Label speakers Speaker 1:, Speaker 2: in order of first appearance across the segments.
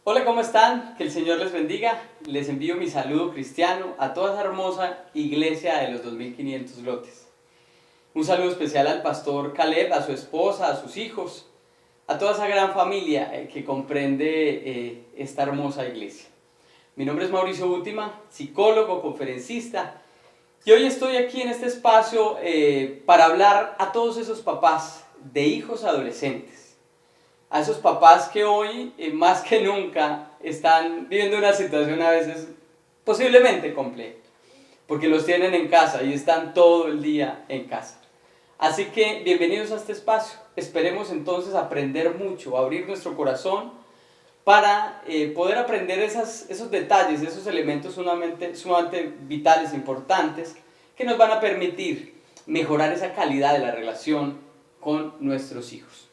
Speaker 1: Hola, ¿cómo están? Que el Señor les bendiga. Les envío mi saludo cristiano a toda esa hermosa iglesia de los 2500 lotes. Un saludo especial al pastor Caleb, a su esposa, a sus hijos, a toda esa gran familia que comprende esta hermosa iglesia. Mi nombre es Mauricio Última, psicólogo, conferencista, y hoy estoy aquí en este espacio para hablar a todos esos papás de hijos adolescentes. A esos papás que hoy, más que nunca, están viviendo una situación a veces posiblemente compleja, porque los tienen en casa y están todo el día en casa. Así que bienvenidos a este espacio. Esperemos entonces aprender mucho, abrir nuestro corazón para poder aprender esos detalles, esos elementos sumamente vitales, importantes, que nos van a permitir mejorar esa calidad de la relación con nuestros hijos.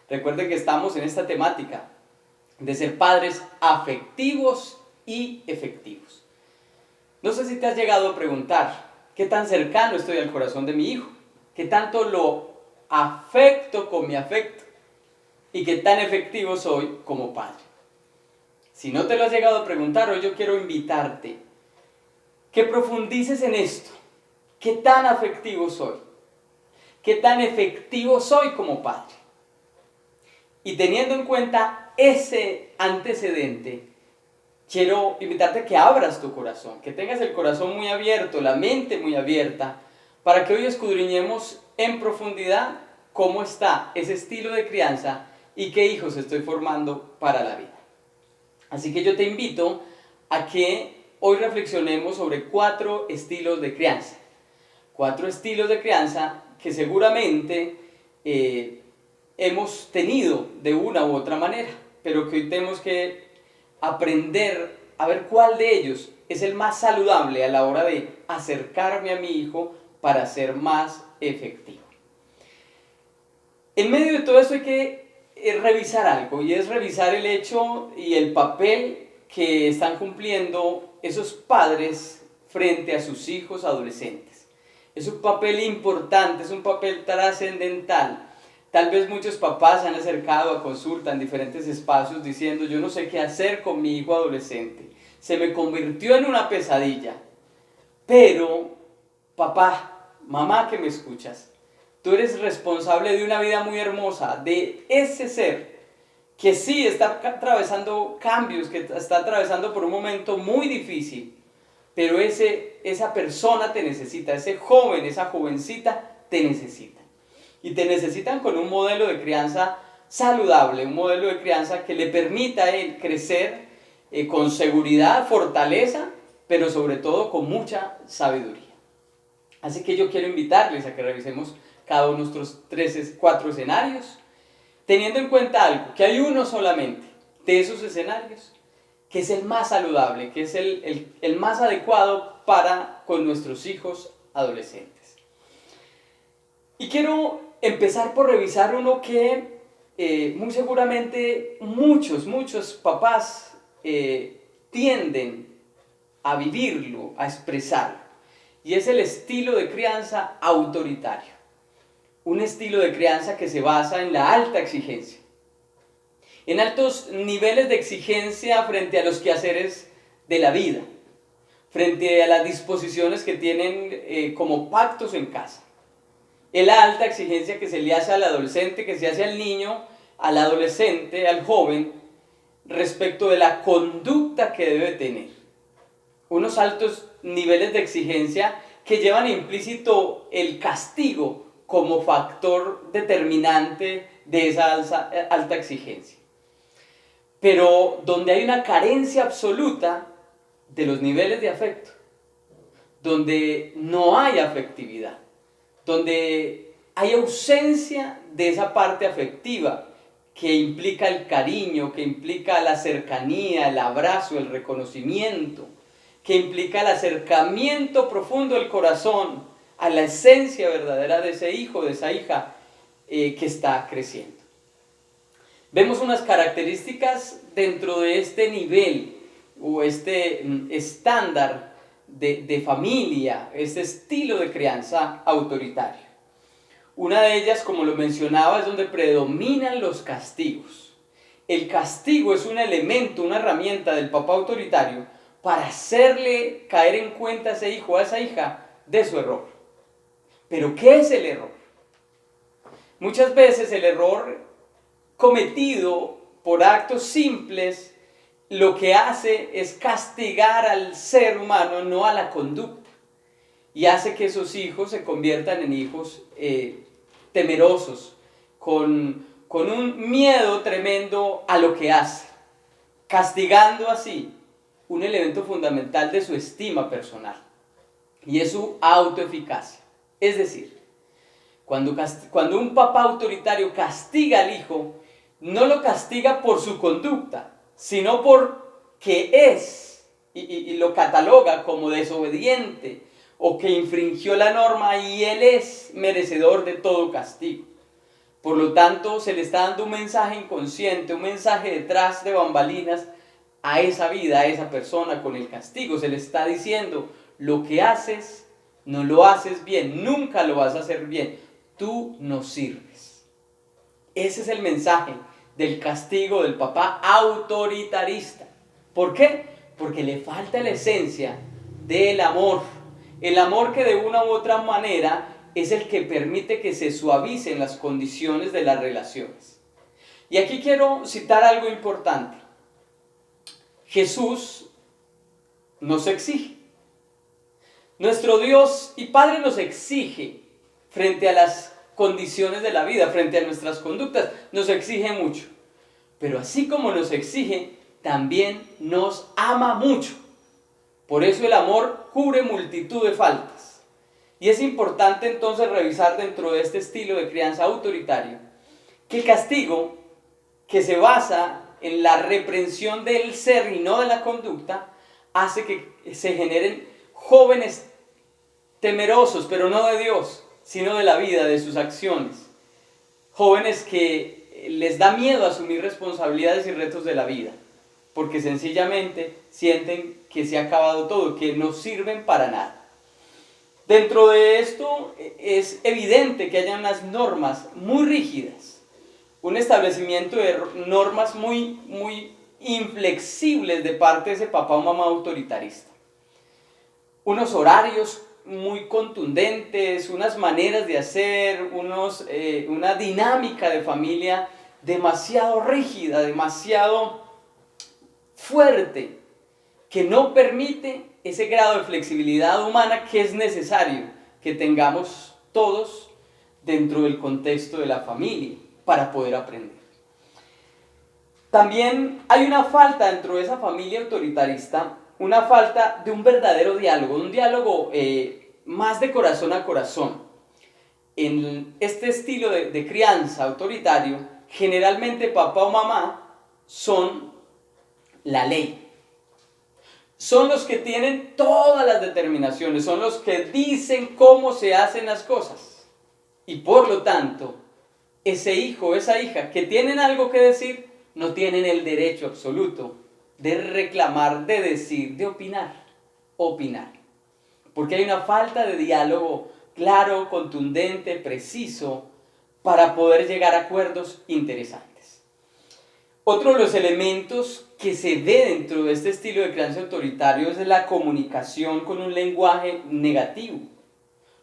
Speaker 1: Recuerden que estamos en esta temática de ser padres afectivos y efectivos. No sé si te has llegado a preguntar qué tan cercano estoy al corazón de mi hijo, qué tanto lo afecto con mi afecto y qué tan efectivo soy como padre. Si no te lo has llegado a preguntar, hoy yo quiero invitarte que profundices en esto. ¿Qué tan afectivo soy? ¿Qué tan efectivo soy como padre? Y teniendo en cuenta ese antecedente, quiero invitarte a que abras tu corazón, que tengas el corazón muy abierto, la mente muy abierta, para que hoy escudriñemos en profundidad cómo está ese estilo de crianza y qué hijos estoy formando para la vida. Así que yo te invito a que hoy reflexionemos sobre 4 estilos de crianza. 4 estilos de crianza que seguramente hemos tenido de una u otra manera, pero que hoy tenemos que aprender a ver cuál de ellos es el más saludable a la hora de acercarme a mi hijo para ser más efectivo. En medio de todo esto hay que revisar algo, y es revisar el hecho y el papel que están cumpliendo esos padres frente a sus hijos adolescentes. Es un papel importante, es un papel trascendental. Tal vez muchos papás se han acercado a consulta en diferentes espacios diciendo: yo no sé qué hacer con mi hijo adolescente, se me convirtió en una pesadilla. Pero, papá, mamá que me escuchas, tú eres responsable de una vida muy hermosa, de ese ser que sí está atravesando cambios, que está atravesando por un momento muy difícil, pero esa persona te necesita, ese joven, esa jovencita te necesita. Y te necesitan con un modelo de crianza saludable, un modelo de crianza que le permita a él crecer con seguridad, fortaleza, pero sobre todo con mucha sabiduría. Así que yo quiero invitarles a que revisemos cada uno de nuestros 4 escenarios, teniendo en cuenta algo, que hay uno solamente de esos escenarios que es el más saludable, que es el más adecuado para con nuestros hijos adolescentes. Y quiero empezar por revisar uno que muy seguramente muchos papás tienden a vivirlo, a expresarlo, y es el estilo de crianza autoritario. Un estilo de crianza que se basa en la alta exigencia, en altos niveles de exigencia frente a los quehaceres de la vida, frente a las disposiciones que tienen como pactos en casa. Es la alta exigencia que se le hace al adolescente, que se hace al niño, al adolescente, al joven, respecto de la conducta que debe tener. Unos altos niveles de exigencia que llevan implícito el castigo como factor determinante de esa alta exigencia. Pero donde hay una carencia absoluta de los niveles de afecto, donde no hay afectividad, donde hay ausencia de esa parte afectiva que implica el cariño, que implica la cercanía, el abrazo, el reconocimiento, que implica el acercamiento profundo del corazón a la esencia verdadera de ese hijo, de esa hija que está creciendo. Vemos unas características dentro de este nivel o este estándar de familia, este estilo de crianza autoritario. Una de ellas, como lo mencionaba, es donde predominan los castigos. el castigo es un elemento, una herramienta del papá autoritario para hacerle caer en cuenta a ese hijo o a esa hija de su error. ¿Pero qué es el error? Muchas veces el error cometido por actos simples lo que hace es castigar al ser humano, no a la conducta. Y hace que esos hijos se conviertan en hijos temerosos, con un miedo tremendo a lo que hace, castigando así un elemento fundamental de su estima personal, y es su autoeficacia. Es decir, cuando un papá autoritario castiga al hijo, no lo castiga por su conducta, sino porque es, y lo cataloga como desobediente, o que infringió la norma, y él es merecedor de todo castigo. Por lo tanto, se le está dando un mensaje inconsciente, un mensaje detrás de bambalinas a esa vida, a esa persona con el castigo. Se le está diciendo, lo que haces, no lo haces bien, nunca lo vas a hacer bien, tú no sirves. Ese es el mensaje del castigo del papá autoritarista. ¿Por qué? Porque le falta la esencia del amor. El amor que de una u otra manera es el que permite que se suavicen las condiciones de las relaciones. Y aquí quiero citar algo importante. Jesús nos exige. Nuestro Dios y Padre nos exige frente a las condiciones de la vida, frente a nuestras conductas, nos exige mucho. Pero así como nos exige, también nos ama mucho. Por eso el amor cubre multitud de faltas. Y es importante entonces revisar dentro de este estilo de crianza autoritario que el castigo, que se basa en la reprensión del ser y no de la conducta, hace que se generen jóvenes temerosos, pero no de Dios, sino de la vida, de sus acciones. Jóvenes que les da miedo asumir responsabilidades y retos de la vida, porque sencillamente sienten que se ha acabado todo, que no sirven para nada. Dentro de esto es evidente que haya unas normas muy rígidas, un establecimiento de normas muy inflexibles de parte de ese papá o mamá autoritarista. Unos horarios muy contundentes, unas maneras de hacer, una dinámica de familia demasiado rígida, demasiado fuerte, que no permite ese grado de flexibilidad humana que es necesario que tengamos todos dentro del contexto de la familia para poder aprender. También hay una falta dentro de esa familia autoritarista, una falta de un verdadero diálogo, un diálogo más de corazón a corazón. En este estilo de crianza autoritario, generalmente papá o mamá son la ley. Son los que tienen todas las determinaciones, son los que dicen cómo se hacen las cosas. Y por lo tanto, ese hijo o esa hija que tienen algo que decir, no tienen el derecho absoluto de reclamar, de decir, de opinar. Porque hay una falta de diálogo claro, contundente, preciso, para poder llegar a acuerdos interesantes. Otro de los elementos que se ve dentro de este estilo de crianza autoritario es la comunicación con un lenguaje negativo,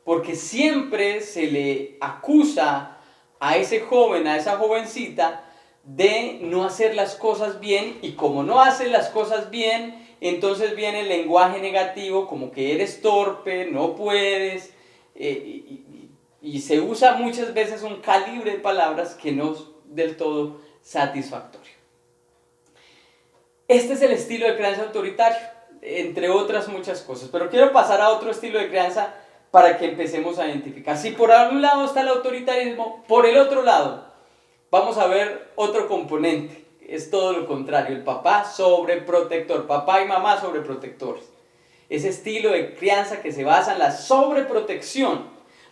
Speaker 1: porque siempre se le acusa a ese joven, a esa jovencita, de no hacer las cosas bien, y como no hace las cosas bien, entonces viene el lenguaje negativo, como que eres torpe, no puedes, y se usa muchas veces un calibre de palabras que no es del todo satisfactorio. Este es el estilo de crianza autoritario, entre otras muchas cosas, pero quiero pasar a otro estilo de crianza para que empecemos a identificar. Si por un lado está el autoritarismo, por el otro lado vamos a ver otro componente, es todo lo contrario, el papá sobreprotector, papá y mamá sobreprotectores. Ese estilo de crianza que se basa en la sobreprotección,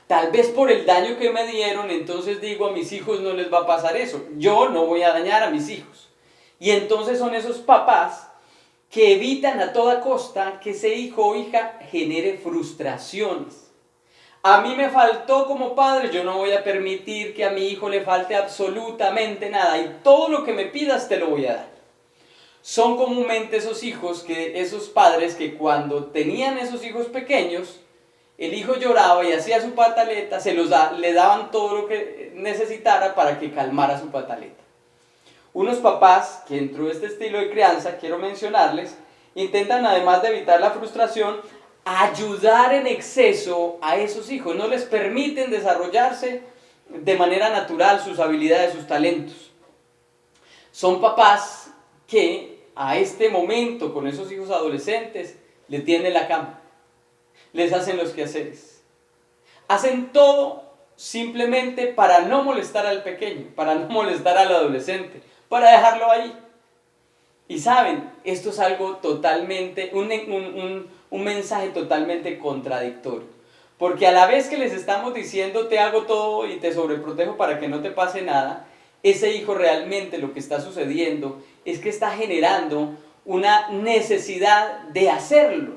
Speaker 1: tal vez por el daño que me dieron, entonces digo a mis hijos no les va a pasar eso, yo no voy a dañar a mis hijos. Y entonces son esos papás que evitan a toda costa que ese hijo o hija genere frustraciones. A mí me faltó como padre, yo no voy a permitir que a mi hijo le falte absolutamente nada y todo lo que me pidas te lo voy a dar. Son comúnmente esos padres que cuando tenían esos hijos pequeños, el hijo lloraba y hacía su pataleta, le daban todo lo que necesitara para que calmara su pataleta. Unos papás que dentro de este estilo de crianza, quiero mencionarles, intentan además de evitar la frustración, ayudar en exceso a esos hijos, no les permiten desarrollarse de manera natural sus habilidades, sus talentos. Son papás que a este momento con esos hijos adolescentes le tienden la cama, les hacen los quehaceres, hacen todo simplemente para no molestar al pequeño, para no molestar al adolescente, para dejarlo ahí. Y saben, esto es algo totalmente, un mensaje totalmente contradictorio. Porque a la vez que les estamos diciendo te hago todo y te sobreprotejo para que no te pase nada, ese hijo realmente lo que está sucediendo es que está generando una necesidad de hacerlo.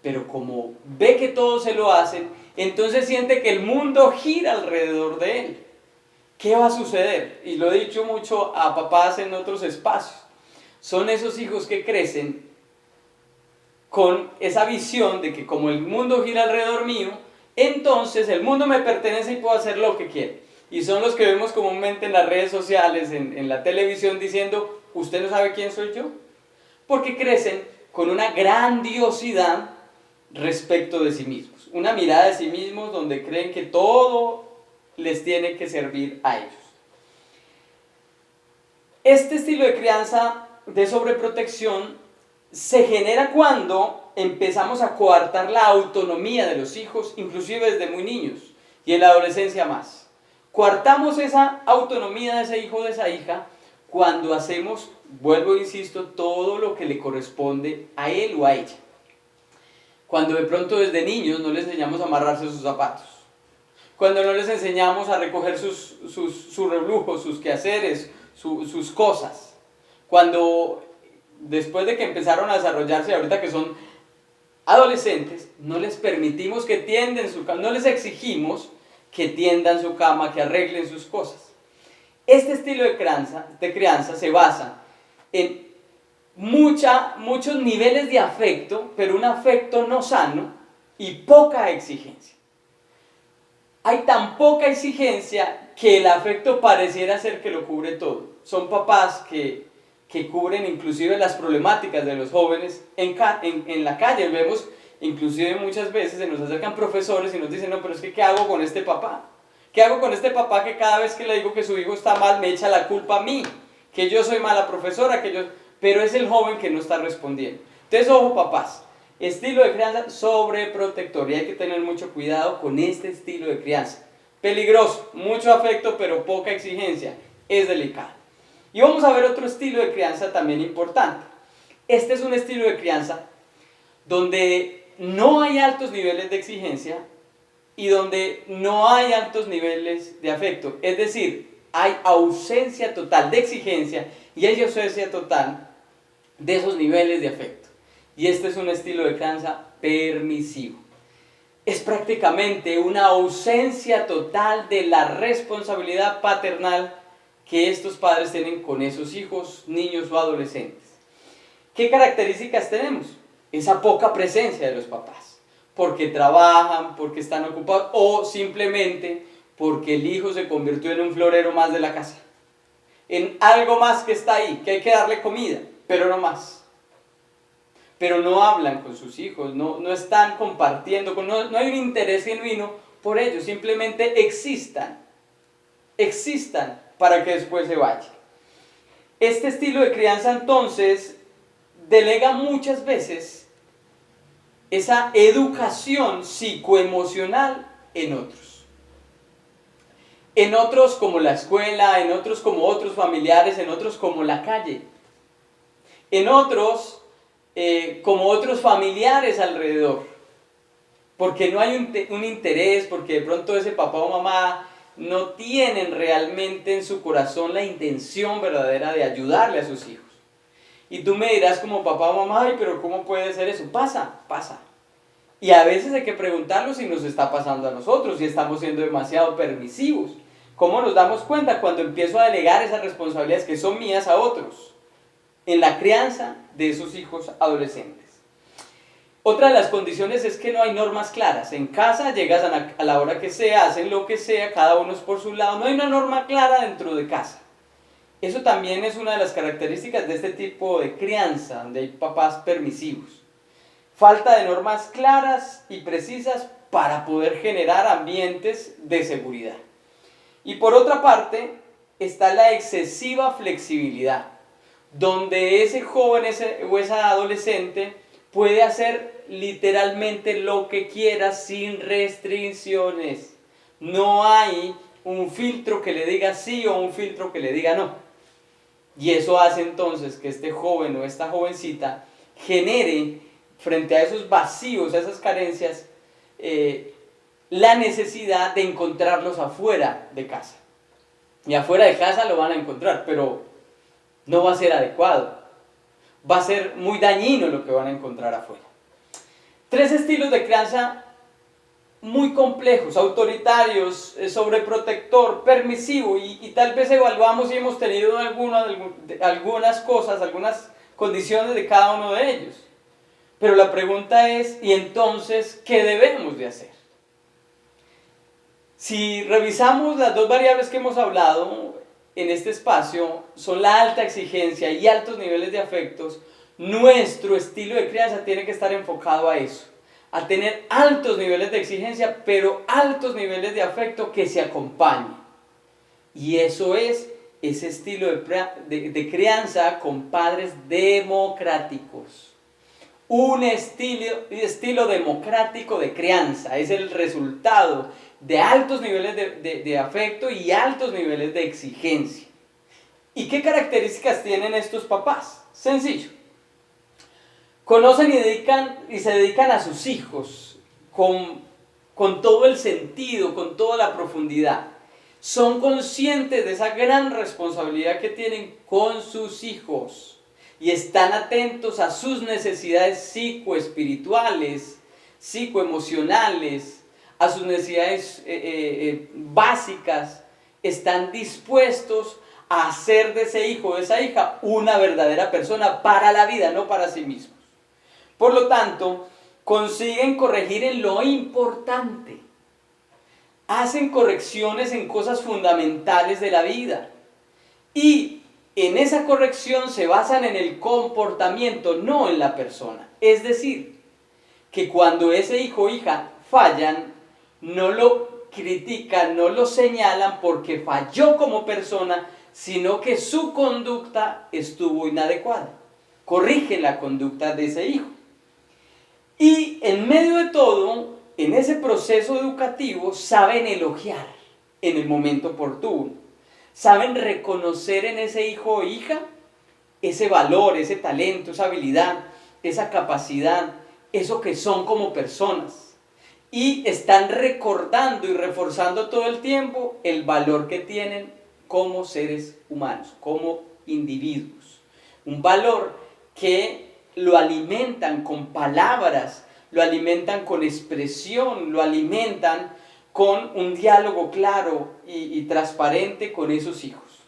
Speaker 1: Pero como ve que todos se lo hacen, entonces siente que el mundo gira alrededor de él. ¿Qué va a suceder? Y lo he dicho mucho a papás en otros espacios. Son esos hijos que crecen con esa visión de que como el mundo gira alrededor mío, entonces el mundo me pertenece y puedo hacer lo que quiera. Y son los que vemos comúnmente en las redes sociales, en la televisión, diciendo, ¿usted no sabe quién soy yo? Porque crecen con una grandiosidad respecto de sí mismos. Una mirada de sí mismos donde creen que todo les tiene que servir a ellos. Este estilo de crianza de sobreprotección se genera cuando empezamos a coartar la autonomía de los hijos, inclusive desde muy niños, y en la adolescencia más. Coartamos esa autonomía de ese hijo o de esa hija cuando hacemos, vuelvo e insisto, todo lo que le corresponde a él o a ella. Cuando de pronto desde niños no les enseñamos a amarrarse sus zapatos. Cuando no les enseñamos a recoger sus reblujos, sus quehaceres, sus cosas. Cuando después de que empezaron a desarrollarse, ahorita que son adolescentes, no les permitimos que tiendan su cama, no les exigimos que tiendan su cama, que arreglen sus cosas. Este estilo de crianza se basa en muchos niveles de afecto, pero un afecto no sano y poca exigencia. Hay tan poca exigencia que el afecto pareciera ser que lo cubre todo. Son papás que cubren inclusive las problemáticas de los jóvenes en la calle. Vemos inclusive muchas veces se nos acercan profesores y nos dicen, no, pero es que ¿qué hago con este papá? ¿Qué hago con este papá que cada vez que le digo que su hijo está mal me echa la culpa a mí? Que yo soy mala profesora, pero es el joven que no está respondiendo. Entonces, ojo papás, estilo de crianza sobreprotector y hay que tener mucho cuidado con este estilo de crianza. Peligroso, mucho afecto pero poca exigencia, es delicado. Y vamos a ver otro estilo de crianza también importante. Este es un estilo de crianza donde no hay altos niveles de exigencia y donde no hay altos niveles de afecto. Es decir, hay ausencia total de exigencia y hay ausencia total de esos niveles de afecto. Y este es un estilo de crianza permisivo. Es prácticamente una ausencia total de la responsabilidad paternal que estos padres tienen con esos hijos, niños o adolescentes. ¿Qué características tenemos? Esa poca presencia de los papás, porque trabajan, porque están ocupados o simplemente porque el hijo se convirtió en un florero más de la casa, en algo más que está ahí, que hay que darle comida, pero no más. Pero no hablan con sus hijos, no están compartiendo, no hay un interés genuino por ellos, simplemente existan para que después se vayan. Este estilo de crianza entonces delega muchas veces esa educación psicoemocional en otros. En otros como la escuela, en otros como otros familiares, en otros como la calle. En otros como otros familiares alrededor. Porque no hay un interés, porque de pronto ese papá o mamá no tienen realmente en su corazón la intención verdadera de ayudarle a sus hijos. Y tú me dirás como papá o mamá, ay, pero ¿cómo puede ser eso? Pasa. Y a veces hay que preguntarnos si nos está pasando a nosotros, si estamos siendo demasiado permisivos. ¿Cómo nos damos cuenta cuando empiezo a delegar esas responsabilidades que son mías a otros en la crianza de esos hijos adolescentes? Otra de las condiciones es que no hay normas claras. En casa llegas a la hora que sea, hacen lo que sea, cada uno es por su lado. No hay una norma clara dentro de casa. Eso también es una de las características de este tipo de crianza, donde hay papás permisivos. Falta de normas claras y precisas para poder generar ambientes de seguridad. Y por otra parte, está la excesiva flexibilidad, donde ese joven o esa adolescente puede hacer literalmente lo que quiera sin restricciones. No hay un filtro que le diga sí o un filtro que le diga no. Y eso hace entonces que este joven o esta jovencita genere, frente a esos vacíos, a esas carencias, la necesidad de encontrarlos afuera de casa. Y afuera de casa lo van a encontrar, pero no va a ser adecuado. Va a ser muy dañino lo que van a encontrar afuera. 3 estilos de crianza muy complejos: autoritarios, sobreprotector, permisivo, y tal vez evaluamos si hemos tenido algunas cosas, algunas condiciones de cada uno de ellos. Pero la pregunta es, ¿y entonces qué debemos de hacer? Si revisamos las 2 variables que hemos hablado en este espacio, son la alta exigencia y altos niveles de afectos. Nuestro estilo de crianza tiene que estar enfocado a eso, a tener altos niveles de exigencia, pero altos niveles de afecto que se acompañen. Y eso es ese estilo de crianza con padres democráticos. Un estilo democrático de crianza es el resultado de altos niveles de afecto y altos niveles de exigencia. ¿Y qué características tienen estos papás? Sencillo. Conocen y se dedican a sus hijos con todo el sentido, con toda la profundidad. Son conscientes de esa gran responsabilidad que tienen con sus hijos y están atentos a sus necesidades psicoespirituales, psicoemocionales, a sus necesidades básicas. Están dispuestos a hacer de ese hijo o de esa hija una verdadera persona para la vida, no para sí mismos. Por lo tanto, consiguen corregir en lo importante. Hacen correcciones en cosas fundamentales de la vida. Y en esa corrección se basan en el comportamiento, no en la persona. Es decir, que cuando ese hijo o hija fallan, no lo critican, no lo señalan porque falló como persona, sino que su conducta estuvo inadecuada. Corrigen la conducta de ese hijo. Y en medio de todo, en ese proceso educativo, saben elogiar en el momento oportuno. Saben reconocer en ese hijo o hija ese valor, ese talento, esa habilidad, esa capacidad, eso que son como personas. Y están recordando y reforzando todo el tiempo el valor que tienen como seres humanos, como individuos. Un valor que lo alimentan con palabras, lo alimentan con expresión, lo alimentan con un diálogo claro y transparente con esos hijos.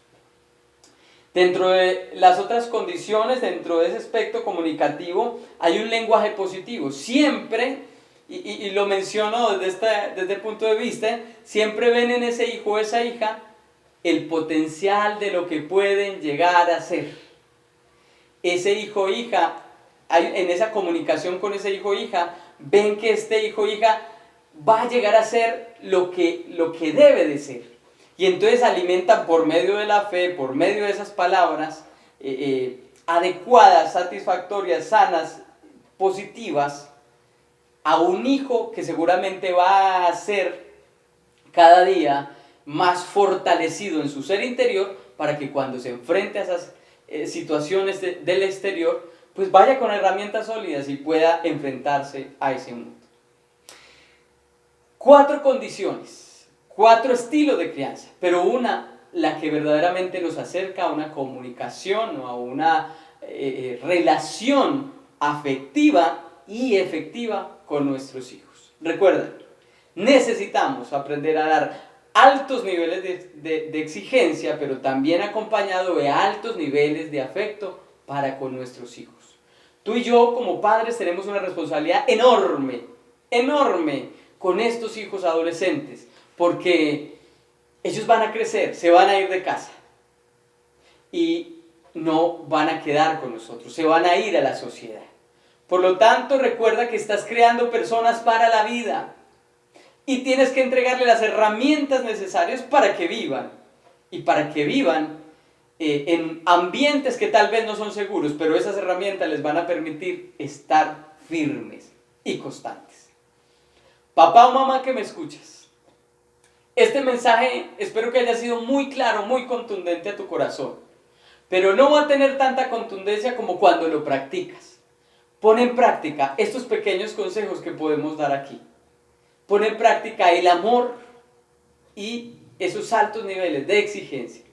Speaker 1: Dentro de las otras condiciones, dentro de ese aspecto comunicativo, hay un lenguaje positivo. Siempre, y lo menciono desde el punto de vista, siempre ven en ese hijo o esa hija el potencial de lo que pueden llegar a ser. Ese hijo o hija, en esa comunicación con ese hijo o hija, ven que este hijo o hija va a llegar a ser lo que debe de ser. Y entonces alimentan por medio de la fe, por medio de esas palabras adecuadas, satisfactorias, sanas, positivas, a un hijo que seguramente va a ser cada día más fortalecido en su ser interior, para que cuando se enfrente a esas situaciones del exterior, pues vaya con herramientas sólidas y pueda enfrentarse a ese mundo. 4 condiciones, 4 estilos de crianza, pero una, la que verdaderamente nos acerca a una comunicación o a una relación afectiva, y efectiva con nuestros hijos. Recuerda, necesitamos aprender a dar altos niveles de exigencia, pero también acompañado de altos niveles de afecto para con nuestros hijos. Tú y yo como padres tenemos una responsabilidad enorme, enorme con estos hijos adolescentes, porque ellos van a crecer, se van a ir de casa y no van a quedar con nosotros, se van a ir a la sociedad. Por lo tanto, recuerda que estás creando personas para la vida y tienes que entregarle las herramientas necesarias para que vivan y para que vivan en ambientes que tal vez no son seguros, pero esas herramientas les van a permitir estar firmes y constantes. Papá o mamá que me escuchas, este mensaje espero que haya sido muy claro, muy contundente a tu corazón, pero no va a tener tanta contundencia como cuando lo practicas. Pon en práctica estos pequeños consejos que podemos dar aquí. Pon en práctica el amor y esos altos niveles de exigencia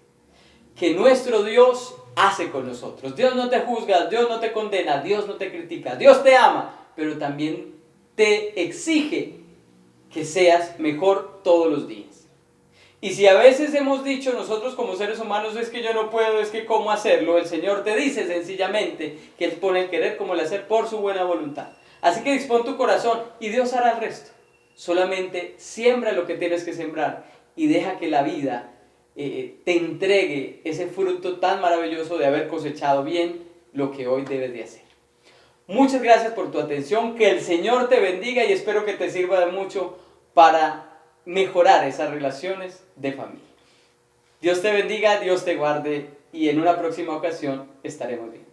Speaker 1: que nuestro Dios hace con nosotros. Dios no te juzga, Dios no te condena, Dios no te critica, Dios te ama, pero también te exige que seas mejor todos los días. Y si a veces hemos dicho nosotros como seres humanos, es que yo no puedo, es que cómo hacerlo, el Señor te dice sencillamente que Él pone el querer como el hacer por su buena voluntad. Así que dispón tu corazón y Dios hará el resto. Solamente siembra lo que tienes que sembrar y deja que la vida te entregue ese fruto tan maravilloso de haber cosechado bien lo que hoy debes de hacer. Muchas gracias por tu atención, que el Señor te bendiga y espero que te sirva de mucho para mejorar esas relaciones de familia. Dios te bendiga, Dios te guarde y en una próxima ocasión estaremos bien.